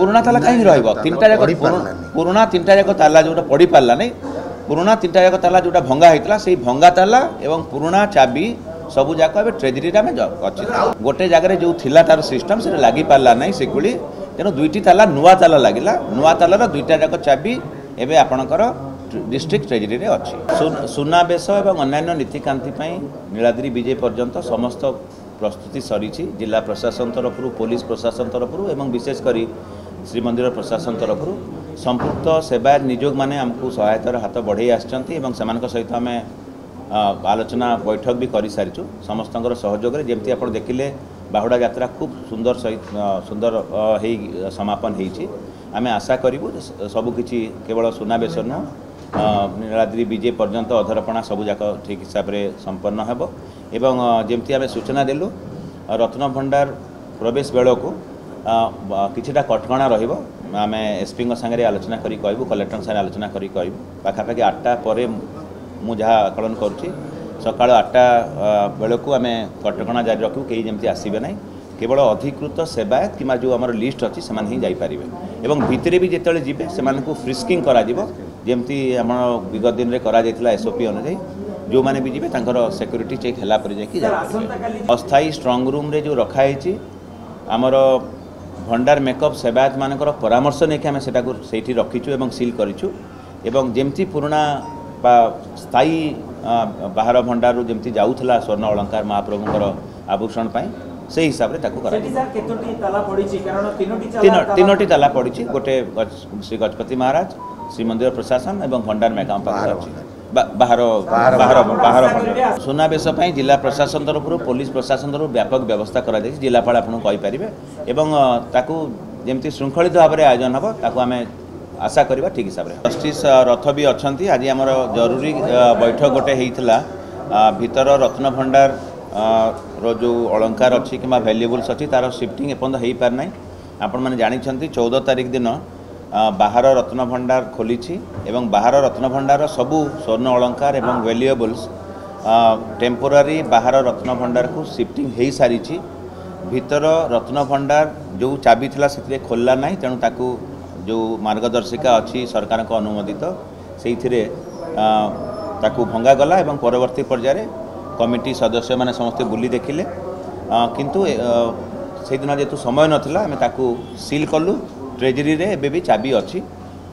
पुराना ताला कहीं रहिबो तीनटा जाक पुराना तीनटा जाक ताला जोटा पड़ी पारला नहीं पुराना तीनटा जाक ताला जोटा भंगा होता से भंगा ताला एवं पुराना चाबी सबू जाक ए ट्रेजरी में अच्छी गोटे जगह जो थिला तार सिस्टम से लगी पारला नहीं से तेणु दुईटी ताला नुआ ताला लगिला नुआ तालार दुईटा जाक चाबी एवं आपणकर डिस्ट्रिक्ट ट्रेजरी में अच्छी सुनाबेश और अन्य नीतिकांति नीलाद्री विजय पर्यंत समस्त प्रस्तुति सरी जिला प्रशासन तरफ पुलिस प्रशासन तरफ एवं विशेषकर श्रीमंदिर प्रशासन तरफ संपुक्त सेवायत निजोग मैंने आमको सहायतार हाथ बढ़े सहित आम आलोचना बैठक भी कर सारी समस्त सहयोग जमी आप देखिले बाहुड़ा यात्रा खूब सुंदर सहित सुंदर समापन होती आम आशा करूँ सबकि केवल सुनाबेश नुह नीलाद्री विजय पर्यंत अधरपणा सबूक ठीक हिसाब से संपन्न हो एवं जमती आम सूचना देलु रत्न भंडार प्रवेश बेल को किछिटा कटकणा रहिबो आम एसपी सांगे आलोचना करी कहबू कलेक्टर सांगे आलोचना करी कहबू पाखापाखि 8टा पर मु जहाँ आकलन करुच्ची सका 8टा बेल को आम कटकणा जारी रखू कहीं जमी आसबे ना केवल अधिकृत सेवायत कि जो आम लिस्ट अच्छी से ही जापरें और भितर भी जिते जी से फ्रिस्किंग करमती आम विगत दिन में करा एसओपी अनुजाई जो मैंने भी जी सिक्योरिटी चेक है अस्थायी स्ट्रंग रूम रे जो रखाई आमर भंडार मेकअप सेवायत मानकर परामर्श नहीं आम से रखीचु और सील करूँ एवं जमती पुराना स्थायी बाहर भंडार जमती जाऊला स्वर्ण अलंकार महाप्रभुंर आभूषण से हिसाब से तीनोटी ताला पड़ी गोटे श्री गजपति महाराज श्रीमंदिर प्रशासन और भंडार मेकअप बाहर बाहर बाहर सुनाबेश जिला प्रशासन तरफ पुलिस प्रशासन तरफ व्यापक व्यवस्था करा जिलापाल आपरे जमी श्रृंखलित भाव में आयोजन हम ताकू आम आशा करवा ठीक हिसाब से जस्टिस रथ भी अच्छा आज आम जरूरी बैठक गोटे होता भीतर रत्न भंडार रो जो अलंकार अच्छी कि भैल्युएबल्स अच्छी तार शिफ्टिंग एपर्यंत हो पार ना आपण मैंने जानते 14 तारीख दिन बाहर रत्न भंडार खोली एवं बाहर रत्न भंडार सबू स्वर्ण अलंकार एवं वैल्युएबल्स टेम्पोरारी बाहर रत्न भंडार को शिफ्टिंग हो सारी भीतर रत्न भंडार जो चाबी थिला से खोलला ना तेणु ताकू जो मार्गदर्शिका अच्छी सरकार को अनुमोदित से ताकू भंगा गला एवं परवर्ती पर्याय कमिटी सदस्य मैंने समस्ते बुली देखिले किंतु से दिन जेतु समय नाला आम ताकू सील कलु ट्रेजरी रे एबे भी चाबी अच्छी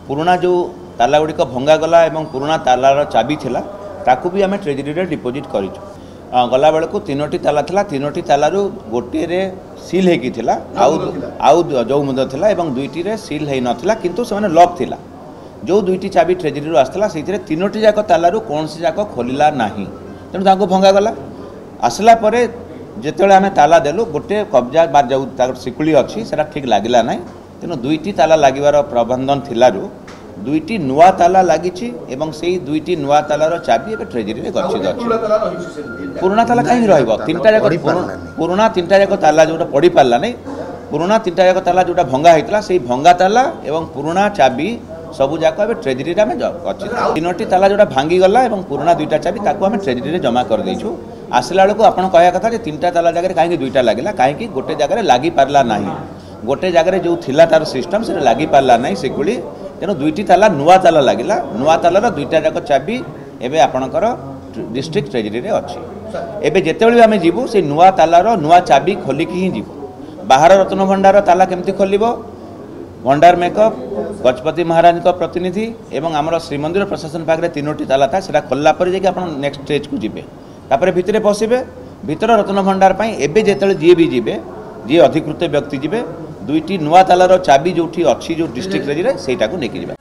पुराना जो ताला गुड़िक भंगा गला एवं पुराना तालार चाबी थिला ताकू भी आम ट्रेजरी रे डिपोजिट करूँ गला बेल को 3टी ताला थिला 3टी तालू गोटे रे सील होगी थिला आउ जो मुद थिला एवं 2टी रे सील हो नाला किंतु से लॉक थिला जो 2टी चाबी ट्रेजरी आसला से 3टी जाक तालू कौन सी जाक खोलिला नहीं तेणु ताको भंगा गला आसला परे जिते आम ताला देलु गोटे कब्जा बार जो शिकुली अच्छी से ठीक लगला ना तेणु 2टी ताला लगिवार प्रबंधन थिलारु 2टी नुआ ताला लगी से 2टी नुआ तालार चाबी ए ट्रेजरी में गच्छित अच्छी पुराना ताला कहीं रहिबो तीनटा जाक पुराना तीनटा जाक ताला जोटा पड़ी पारला नहीं पुराना तीनटा जाक ताला जोटा भंगा होता से भंगा ताला एवं पुराना चाबी सबू जाक ए ट्रेजरी में अच्छी 3टी ताला जोटा भांगी गला एवं पुराना 2टा चाबी ताकू आम ट्रेजरी में जमा कर देछु आसला बेलू आप कह कथा 3टा ताला जगह कहीं 2टा लगे कहीं गोटे जगह लगी पारला ना गोटे जगह जो थिला तार सिस्टम से लगी पारला ना से तेणु 2टी ताला नुआ ताला लगिला नुआ तालार 2टा जाक चाबी एवं आपणकर डिस्ट्रिक्ट ट्रेजरी में अच्छी एवं जितेबाला आम जीवु से नुआ तालार नुआ चाबी खोलिकी ही जीवु बाहर रत्न भंडार ताला केमती खोल भंडार मेकअप गजपति महाराज का प्रतिनिधि एवं आमर श्रीमंदिर प्रशासन पाखे 3टी ताला था से खोलला आप नेक्स्ट स्टेज को जी तापर भितर पशिबे भीतर रत्न भंडार एवं जिते जी भी जी जी अधिकृत व्यक्ति जी 2टी नुआ तालार चाबी जो अच्छी जो डिस्ट्रिक्ट ट्रेजरी से लेकिन